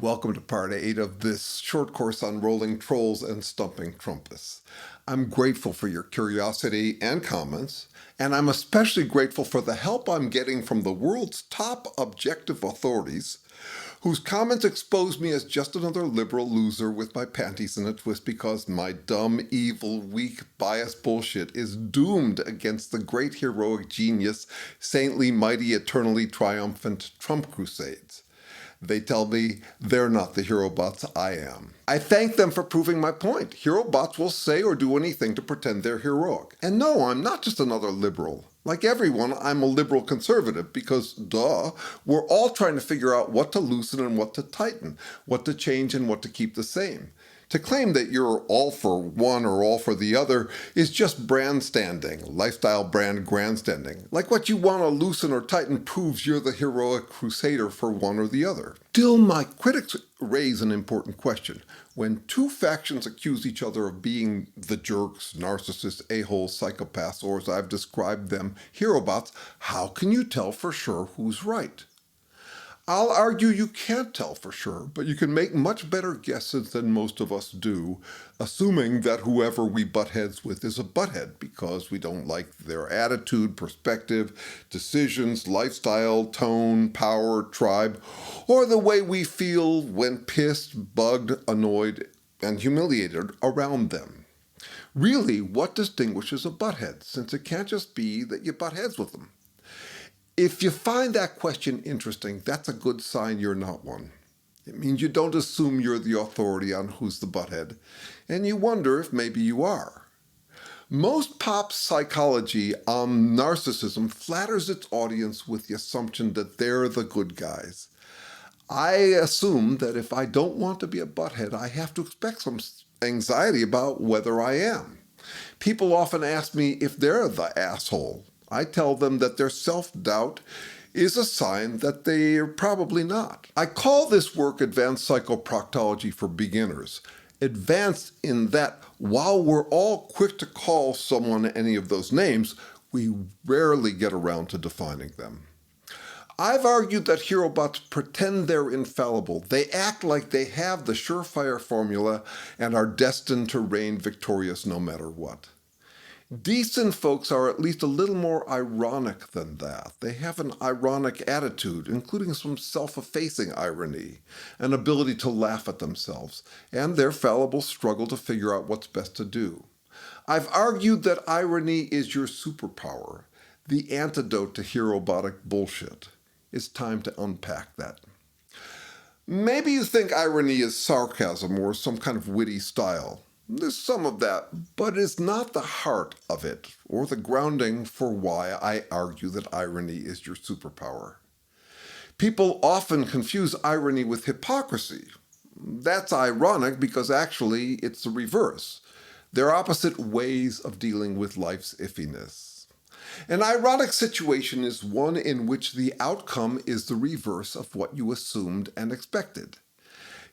welcome to part 8 of this short course on rolling trolls and stumping Trumpists. I'm grateful for your curiosity and comments, and I'm especially grateful for the help I'm getting from the world's top objective authorities, whose comments expose me as just another liberal loser with my panties in a twist because my dumb, evil, weak, biased bullshit is doomed against the great heroic genius, saintly, mighty, eternally triumphant Trump crusades. They tell me they're not the herobots I am. I thank them for proving my point. Herobots will say or do anything to pretend they're heroic. And no, I'm not just another liberal. Like everyone, I'm a liberal conservative because, duh, we're all trying to figure out what to loosen and what to tighten, what to change and what to keep the same. To claim that you're all for one or all for the other is just brandstanding, lifestyle brand grandstanding. Like what you want to loosen or tighten proves you're the heroic crusader for one or the other. Still, my critics raise an important question. When two factions accuse each other of being the jerks, narcissists, a-holes, psychopaths, or as I've described them, herobots, how can you tell for sure who's right? I'll argue you can't tell for sure, but you can make much better guesses than most of us do, assuming that whoever we butt heads with is a butthead because we don't like their attitude, perspective, decisions, lifestyle, tone, power, tribe, or the way we feel when pissed, bugged, annoyed, and humiliated around them. Really, what distinguishes a butthead, since it can't just be that you butt heads with them? If you find that question interesting, that's a good sign you're not one. It means you don't assume you're the authority on who's the butthead, and you wonder if maybe you are. Most pop psychology on narcissism flatters its audience with the assumption that they're the good guys. I assume that if I don't want to be a butthead, I have to expect some anxiety about whether I am. People often ask me if they're the asshole. I tell them that their self-doubt is a sign that they're probably not. I call this work advanced psychoproctology for beginners. Advanced in that while we're all quick to call someone any of those names, we rarely get around to defining them. I've argued that herobots pretend they're infallible. They act like they have the surefire formula and are destined to reign victorious no matter what. Decent folks are at least a little more ironic than that. They have an ironic attitude, including some self-effacing irony, an ability to laugh at themselves, and their fallible struggle to figure out what's best to do. I've argued that irony is your superpower, the antidote to herobotic bullshit. It's time to unpack that. Maybe you think irony is sarcasm or some kind of witty style. There's some of that, but it's not the heart of it, or the grounding for why I argue that irony is your superpower. People often confuse irony with hypocrisy. That's ironic because actually it's the reverse. They're opposite ways of dealing with life's iffiness. An ironic situation is one in which the outcome is the reverse of what you assumed and expected.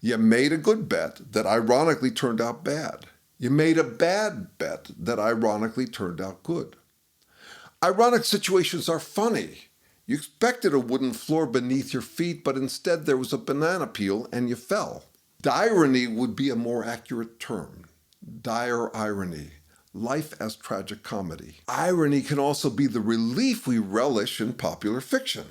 You made a good bet that ironically turned out bad. You made a bad bet that ironically turned out good. Ironic situations are funny. You expected a wooden floor beneath your feet, but instead there was a banana peel and you fell. Dirony would be a more accurate term. Dire irony. Life as tragic comedy. Irony can also be the relief we relish in popular fiction.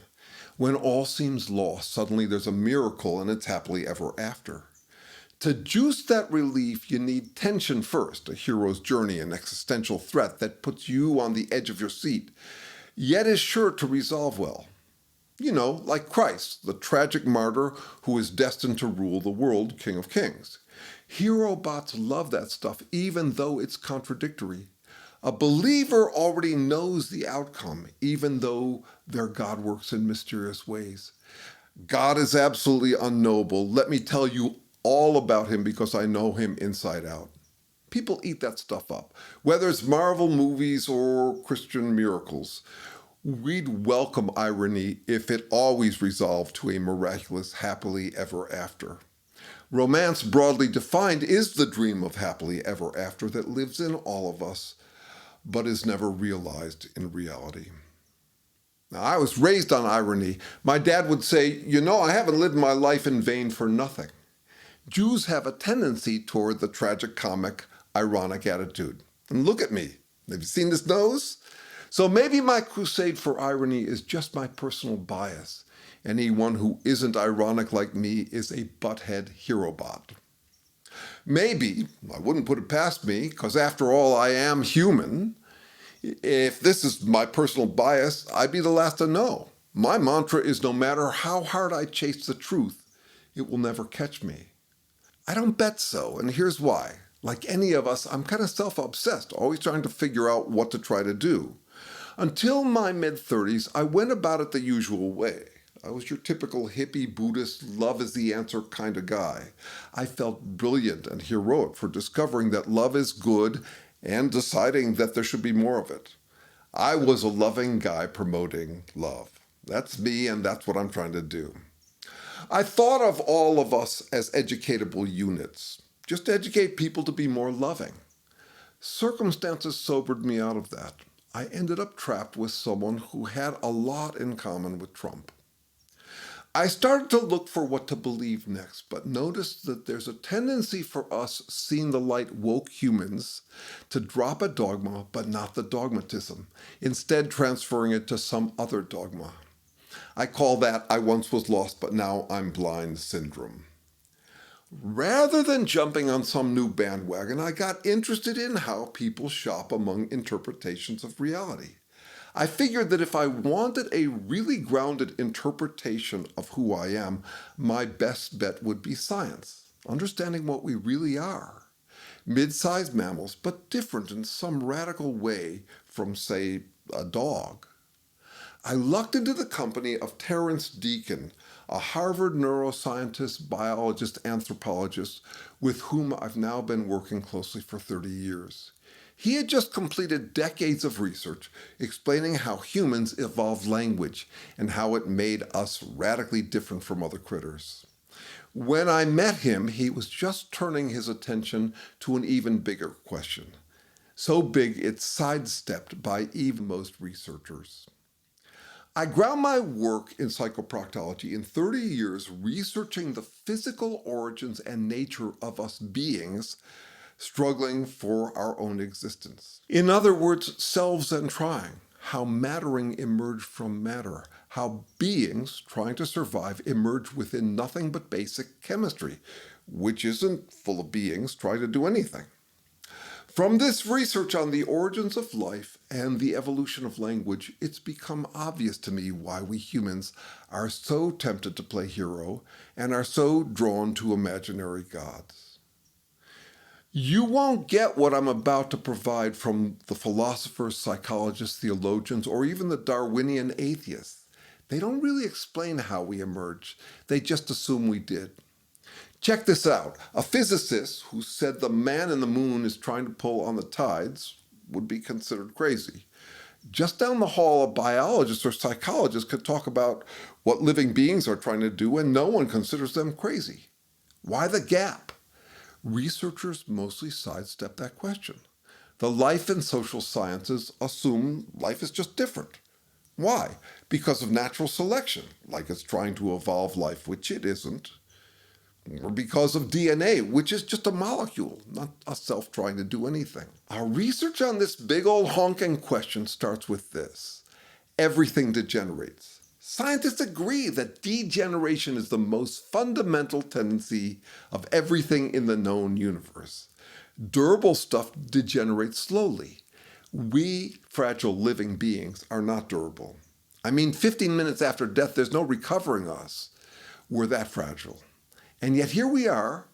When all seems lost, suddenly there's a miracle and it's happily ever after. To juice that relief, you need tension first, a hero's journey, an existential threat that puts you on the edge of your seat, yet is sure to resolve well. You know, like Christ, the tragic martyr who is destined to rule the world, King of Kings. Herobots love that stuff, even though it's contradictory. A believer already knows the outcome, even though their God works in mysterious ways. God is absolutely unknowable. Let me tell you all about him because I know him inside out. People eat that stuff up. Whether it's Marvel movies or Christian miracles, we'd welcome irony if it always resolved to a miraculous happily ever after. Romance, broadly defined, is the dream of happily ever after that lives in all of us, but is never realized in reality. Now, I was raised on irony. My dad would say, I haven't lived my life in vain for nothing. Jews have a tendency toward the tragicomic, ironic attitude. And look at me. Have you seen this nose? So maybe my crusade for irony is just my personal bias. Anyone who isn't ironic like me is a butthead herobot. Maybe, I wouldn't put it past me, because after all, I am human. If this is my personal bias, I'd be the last to know. My mantra is no matter how hard I chase the truth, it will never catch me. I don't bet so, and here's why. Like any of us, I'm kind of self-obsessed, always trying to figure out what to try to do. Until my mid-30s, I went about it the usual way. I was your typical hippie Buddhist, love is the answer kind of guy. I felt brilliant and heroic for discovering that love is good and deciding that there should be more of it. I was a loving guy promoting love. That's me, and that's what I'm trying to do. I thought of all of us as educatable units. Just educate people to be more loving. Circumstances sobered me out of that. I ended up trapped with someone who had a lot in common with Trump. I started to look for what to believe next, but noticed that there's a tendency for us seeing the light woke humans to drop a dogma, but not the dogmatism, instead transferring it to some other dogma. I call that I once was lost, but now I'm blind syndrome. Rather than jumping on some new bandwagon, I got interested in how people shop among interpretations of reality. I figured that if I wanted a really grounded interpretation of who I am, my best bet would be science, understanding what we really are. Mid-sized mammals, but different in some radical way from, say, a dog. I lucked into the company of Terrence Deacon, a Harvard neuroscientist, biologist, anthropologist with whom I've now been working closely for 30 years. He had just completed decades of research explaining how humans evolved language and how it made us radically different from other critters. When I met him, he was just turning his attention to an even bigger question. So big it's sidestepped by even most researchers. I ground my work in psychoproctology in 30 years researching the physical origins and nature of us beings struggling for our own existence. In other words, selves and trying, how mattering emerged from matter, how beings trying to survive emerge within nothing but basic chemistry, which isn't full of beings trying to do anything. From this research on the origins of life and the evolution of language, it's become obvious to me why we humans are so tempted to play hero and are so drawn to imaginary gods. You won't get what I'm about to provide from the philosophers, psychologists, theologians, or even the Darwinian atheists. They don't really explain how we emerged. They just assume we did. Check this out. A physicist who said the man in the moon is trying to pull on the tides would be considered crazy. Just down the hall, a biologist or psychologist could talk about what living beings are trying to do, and no one considers them crazy. Why the gap? Researchers mostly sidestep that question. The life and social sciences assume life is just different. Why? Because of natural selection, like it's trying to evolve life, which it isn't. Or because of DNA, which is just a molecule, not a self trying to do anything. Our research on this big old honking question starts with this. Everything degenerates. Scientists agree that degeneration is the most fundamental tendency of everything in the known universe. Durable stuff degenerates slowly. We, fragile living beings, are not durable. 15 minutes after death, there's no recovering us. We're that fragile. And yet here we are,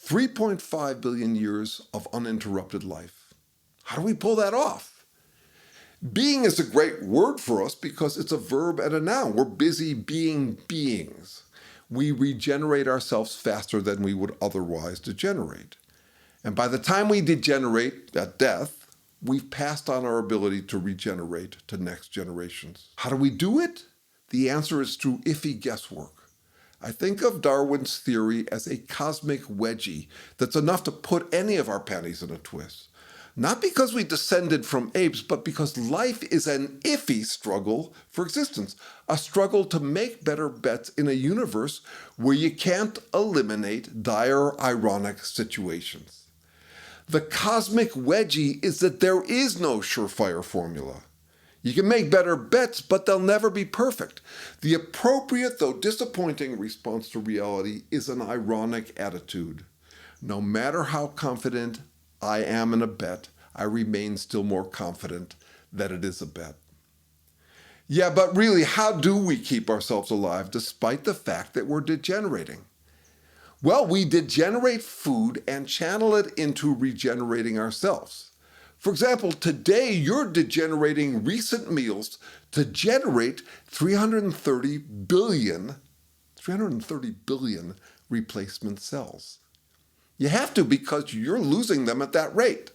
3.5 billion years of uninterrupted life. How do we pull that off? Being is a great word for us because it's a verb and a noun. We're busy being beings. We regenerate ourselves faster than we would otherwise degenerate. And by the time we degenerate at death, we've passed on our ability to regenerate to next generations. How do we do it? The answer is through iffy guesswork. I think of Darwin's theory as a cosmic wedgie that's enough to put any of our panties in a twist. Not because we descended from apes, but because life is an iffy struggle for existence, a struggle to make better bets in a universe where you can't eliminate dire, ironic situations. The cosmic wedgie is that there is no surefire formula. You can make better bets, but they'll never be perfect. The appropriate, though disappointing, response to reality is an ironic attitude. No matter how confident I am in a bet, I remain still more confident that it is a bet. Yeah, but really, how do we keep ourselves alive despite the fact that we're degenerating? Well, we degenerate food and channel it into regenerating ourselves. For example, today you're degenerating recent meals to generate 330 billion replacement cells. You have to because you're losing them at that rate.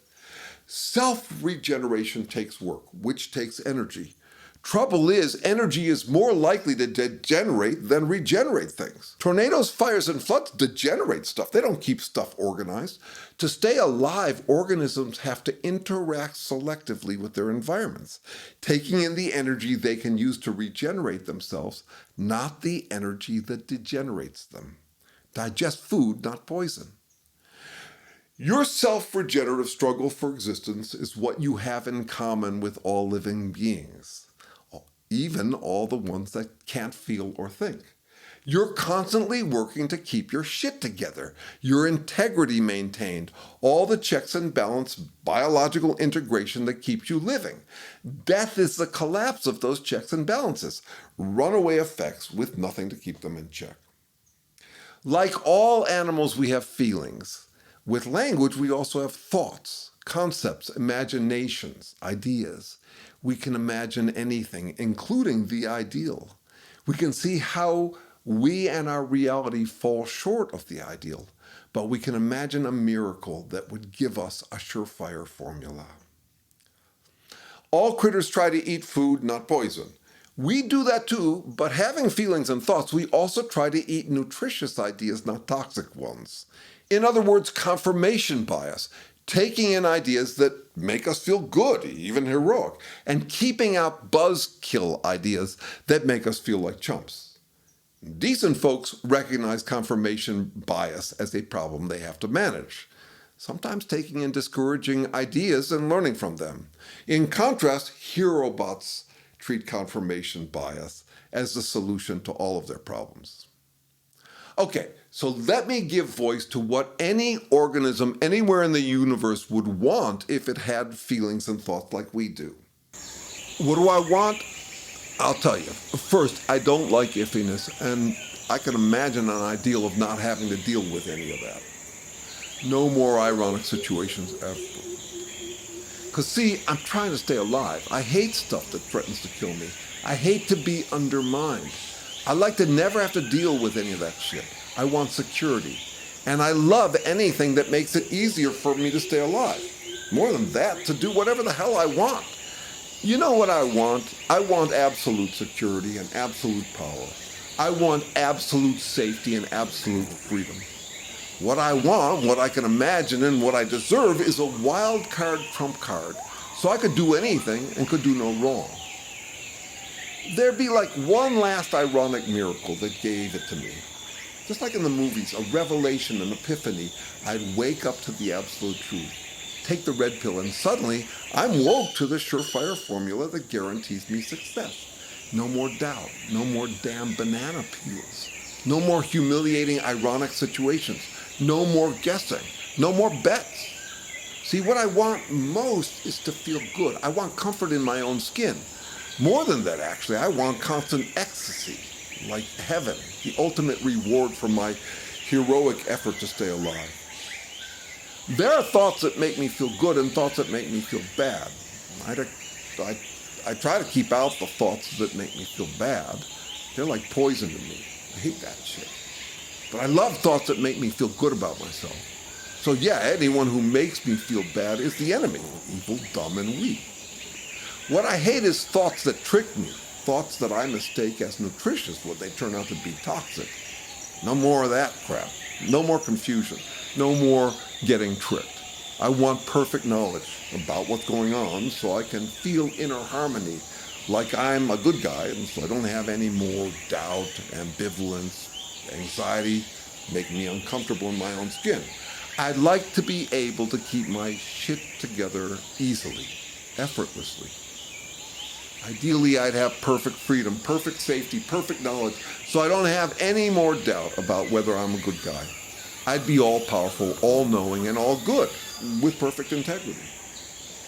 Self-regeneration takes work, which takes energy. Trouble is, energy is more likely to degenerate than regenerate things. Tornadoes, fires, and floods degenerate stuff. They don't keep stuff organized. To stay alive, organisms have to interact selectively with their environments, taking in the energy they can use to regenerate themselves, not the energy that degenerates them. Digest food, not poison. Your self-regenerative struggle for existence is what you have in common with all living beings, even all the ones that can't feel or think. You're constantly working to keep your shit together, your integrity maintained, all the checks and balance, biological integration that keeps you living. Death is the collapse of those checks and balances, runaway effects with nothing to keep them in check. Like all animals, we have feelings. With language, we also have thoughts, concepts, imaginations, ideas. We can imagine anything, including the ideal. We can see how we and our reality fall short of the ideal, but we can imagine a miracle that would give us a surefire formula. All critters try to eat food, not poison. We do that too, but having feelings and thoughts, we also try to eat nutritious ideas, not toxic ones. In other words, confirmation bias, taking in ideas that make us feel good, even heroic, and keeping out buzzkill ideas that make us feel like chumps. Decent folks recognize confirmation bias as a problem they have to manage, sometimes taking in discouraging ideas and learning from them. In contrast, herobots treat confirmation bias as the solution to all of their problems. Okay, so let me give voice to what any organism anywhere in the universe would want if it had feelings and thoughts like we do. What do I want? I'll tell you. First, I don't like iffiness, and I can imagine an ideal of not having to deal with any of that. No more ironic situations ever. Because see, I'm trying to stay alive. I hate stuff that threatens to kill me. I hate to be undermined. I like to never have to deal with any of that shit. I want security. And I love anything that makes it easier for me to stay alive. More than that, to do whatever the hell I want. You know what I want? I want absolute security and absolute power. I want absolute safety and absolute freedom. What I want, what I can imagine, and what I deserve is a wild card trump card, so I could do anything and could do no wrong. There'd be like one last ironic miracle that gave it to me. Just like in the movies, a revelation, an epiphany, I'd wake up to the absolute truth, take the red pill, and suddenly I'm woke to the surefire formula that guarantees me success. No more doubt, no more damn banana peels, no more humiliating ironic situations, no more guessing, no more bets. See, what I want most is to feel good. I want comfort in my own skin. More than that, actually, I want constant ecstasy, like heaven, the ultimate reward for my heroic effort to stay alive. There are thoughts that make me feel good and thoughts that make me feel bad. I try to keep out the thoughts that make me feel bad. They're like poison to me. I hate that shit. But I love thoughts that make me feel good about myself. So yeah, anyone who makes me feel bad is the enemy, evil, dumb, and weak. What I hate is thoughts that trick me, thoughts that I mistake as nutritious when they turn out to be toxic. No more of that crap. No more confusion. No more getting tricked. I want perfect knowledge about what's going on so I can feel inner harmony, like I'm a good guy, and so I don't have any more doubt, ambivalence, anxiety, making me uncomfortable in my own skin. I'd like to be able to keep my shit together easily, effortlessly. Ideally, I'd have perfect freedom, perfect safety, perfect knowledge, so I don't have any more doubt about whether I'm a good guy. I'd be all-powerful, all-knowing, and all good, with perfect integrity.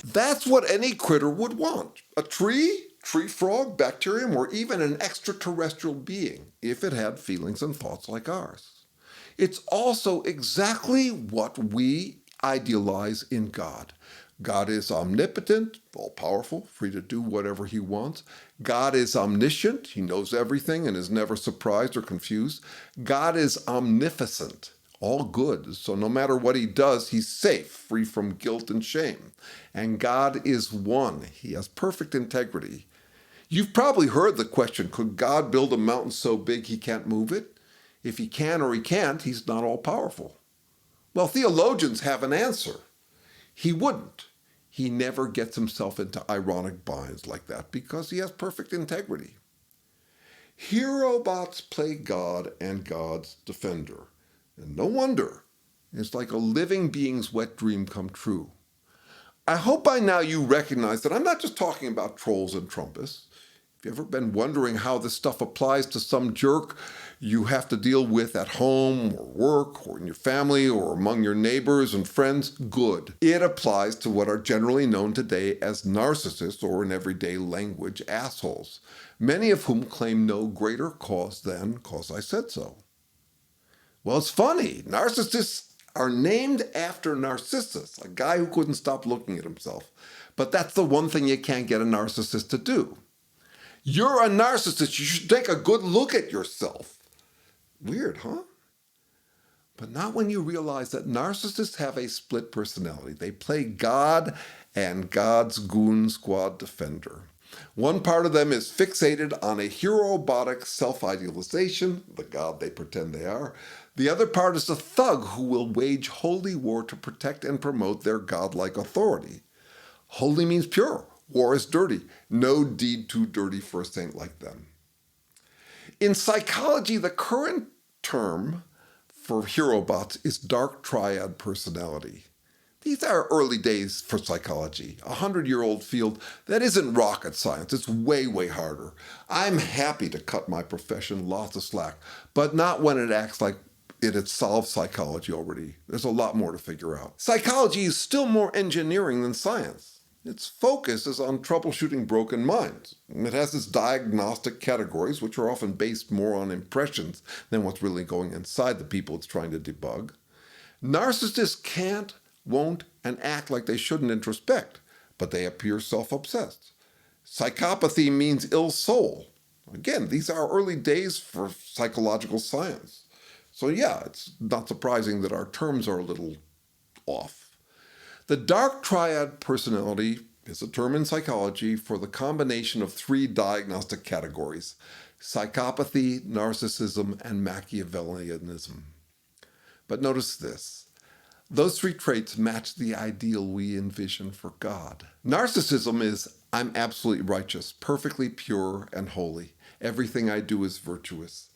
That's what any critter would want. A tree frog, bacterium, or even an extraterrestrial being, if it had feelings and thoughts like ours. It's also exactly what we idealize in God. God is omnipotent, all-powerful, free to do whatever he wants. God is omniscient. He knows everything and is never surprised or confused. God is omnificent, all good. So no matter what he does, he's safe, free from guilt and shame. And God is one. He has perfect integrity. You've probably heard the question, could God build a mountain so big he can't move it? If he can or he can't, he's not all-powerful. Well, theologians have an answer. He wouldn't. He never gets himself into ironic binds like that because he has perfect integrity. Herobots play God and God's defender. And no wonder. It's like a living being's wet dream come true. I hope by now you recognize that I'm not just talking about trolls and Trumpists. If you've ever been wondering how this stuff applies to some jerk you have to deal with at home or work or in your family or among your neighbors and friends, good. It applies to what are generally known today as narcissists, or in everyday language, assholes, many of whom claim no greater cause than "'cause I said so." Well, it's funny. Narcissists are named after Narcissus, a guy who couldn't stop looking at himself. But that's the one thing you can't get a narcissist to do. You're a narcissist. You should take a good look at yourself. Weird, huh? But not when you realize that narcissists have a split personality. They play God and God's goon squad defender. One part of them is fixated on a herobotic self-idealization, the God they pretend they are. The other part is a thug who will wage holy war to protect and promote their godlike authority. Holy means pure. War is dirty. No deed too dirty for a saint like them. In psychology, the current term for herobots is dark triad personality. These are early days for psychology, a 100-year-old field that isn't rocket science. It's way, way harder. I'm happy to cut my profession lots of slack, but not when it acts like it had solved psychology already. There's a lot more to figure out. Psychology is still more engineering than science. Its focus is on troubleshooting broken minds. It has its diagnostic categories, which are often based more on impressions than what's really going inside the people it's trying to debug. Narcissists can't, won't, and act like they shouldn't introspect, but they appear self-obsessed. Psychopathy means ill soul. Again, these are early days for psychological science. So yeah, it's not surprising that our terms are a little off. The dark triad personality is a term in psychology for the combination of three diagnostic categories: psychopathy, narcissism, and Machiavellianism. But notice this. Those three traits match the ideal we envision for God. Narcissism is, I'm absolutely righteous, perfectly pure and holy. Everything I do is virtuous.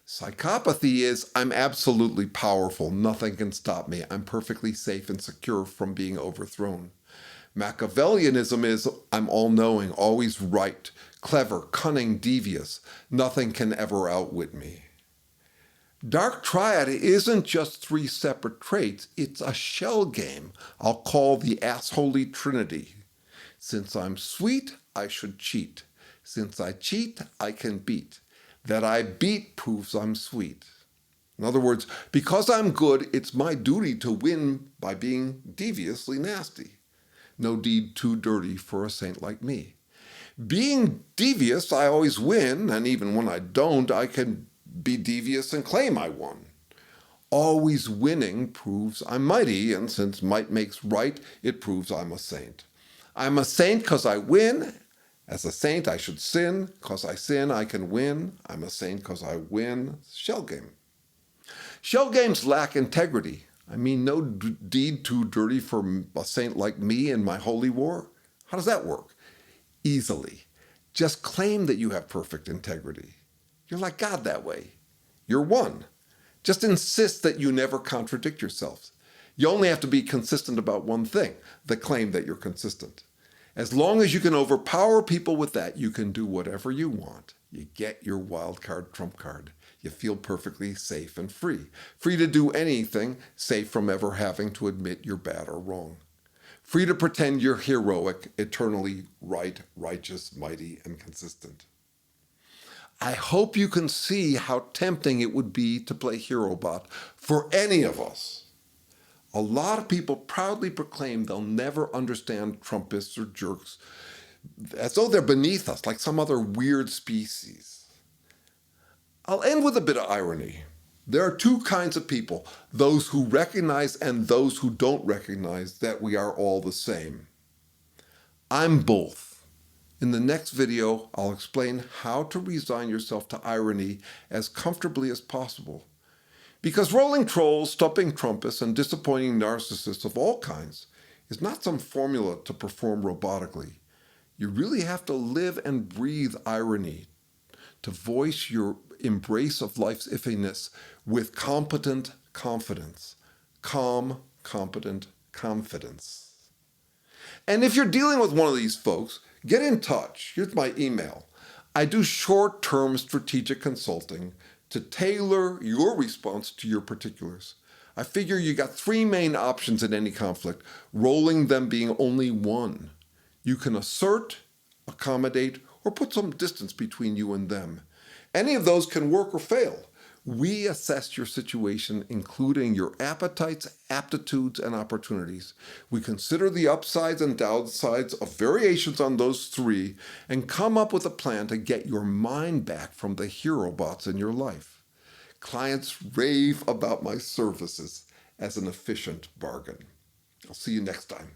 Psychopathy is, I'm absolutely powerful. Nothing can stop me. I'm perfectly safe and secure from being overthrown. Machiavellianism is, I'm all-knowing, always right, clever, cunning, devious. Nothing can ever outwit me. Dark Triad isn't just three separate traits. It's a shell game I'll call the assholey trinity. Since I'm sweet, I should cheat. Since I cheat, I can beat. That I beat proves I'm sweet. In other words, because I'm good, it's my duty to win by being deviously nasty. No deed too dirty for a saint like me. Being devious, I always win, and even when I don't, I can be devious and claim I won. Always winning proves I'm mighty, and since might makes right, it proves I'm a saint. I'm a saint because I win. As a saint, I should sin. Because I sin, I can win. I'm a saint because I win. Shell game. Shell games lack integrity. I mean, no deed too dirty for a saint like me in my holy war. How does that work? Easily. Just claim that you have perfect integrity. You're like God that way. You're one. Just insist that you never contradict yourselves. You only have to be consistent about one thing, the claim that you're consistent. As long as you can overpower people with that, you can do whatever you want. You get your wild card trump card. You feel perfectly safe and free. Free to do anything, safe from ever having to admit you're bad or wrong. Free to pretend you're heroic, eternally right, righteous, mighty, and consistent. I hope you can see how tempting it would be to play herobot for any of us. A lot of people proudly proclaim they'll never understand Trumpists or jerks, as though they're beneath us, like some other weird species. I'll end with a bit of irony. There are two kinds of people, those who recognize and those who don't recognize that we are all the same. I'm both. In the next video, I'll explain how to resign yourself to irony as comfortably as possible. Because rolling trolls, stumping Trumpists, and disappointing narcissists of all kinds is not some formula to perform robotically. You really have to live and breathe irony to voice your embrace of life's iffiness with competent confidence. Calm, competent confidence. And if you're dealing with one of these folks, get in touch. Here's my email. I do short-term strategic consulting to tailor your response to your particulars. I figure you got three main options in any conflict, rolling them being only one. You can assert, accommodate, or put some distance between you and them. Any of those can work or fail. We assess your situation, including your appetites, aptitudes, and opportunities. We consider the upsides and downsides of variations on those three and come up with a plan to get your mind back from the herobots in your life. Clients rave about my services as an efficient bargain. I'll see you next time.